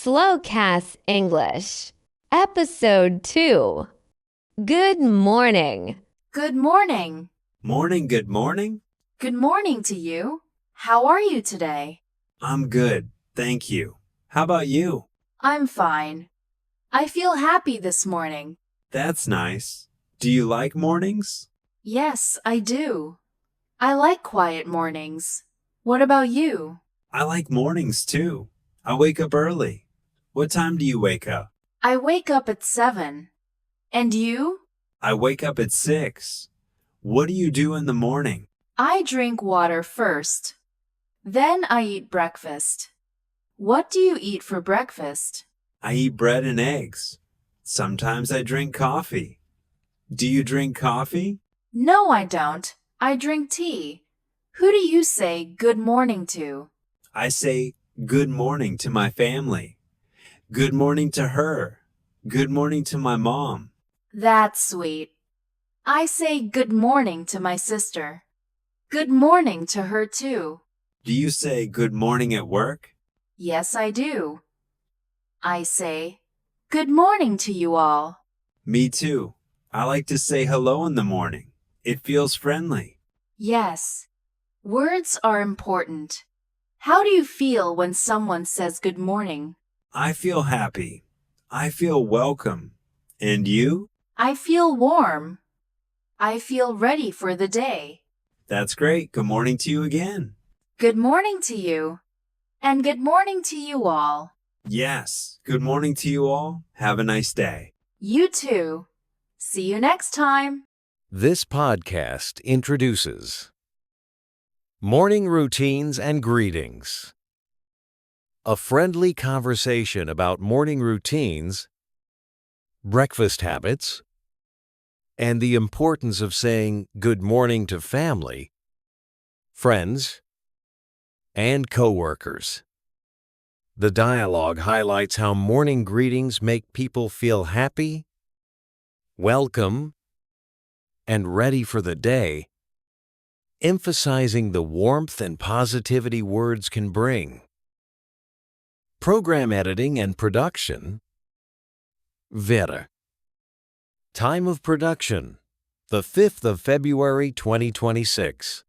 SlowCast English, Episode 2. Good morning. Good morning. Morning, good morning. Good morning to you. How are you today? I'm good, thank you. How about you? I'm fine. I feel happy this morning. That's nice. Do you like mornings? Yes, I do. I like quiet mornings. What about you? I like mornings too. I wake up early. What time do you wake up? I wake up at 7. And you? I wake up at 6. What do you do in the morning? I drink water first. Then I eat breakfast. What do you eat for breakfast? I eat bread and eggs. Sometimes I drink coffee. Do you drink coffee? No, I don't. I drink tea. Who do you say good morning to? I say good morning to my family. Good morning to her. Good morning to my mom. That's sweet. I say good morning to my sister. Good morning to her too. Do you say good morning at work? Yes, I do. I say good morning to you all. Me too. I like to say hello in the morning. It feels friendly. Yes, words are important. How do you feel when someone says good morning? I feel happy. I feel welcome. And you? I feel warm. I feel ready for the day. That's great. Good morning to you again. Good morning to you. And good morning to you all. Yes. Good morning to you all. Have a nice day. You too. See you next time. This podcast introduces morning routines and greetings. A friendly conversation about morning routines, breakfast habits, and the importance of saying good morning to family, friends, and coworkers. The dialogue highlights how morning greetings make people feel happy, welcome, and ready for the day, emphasizing the warmth and positivity words can bring. Program editing and production. Vera. Time of production, the 5th of February 2026.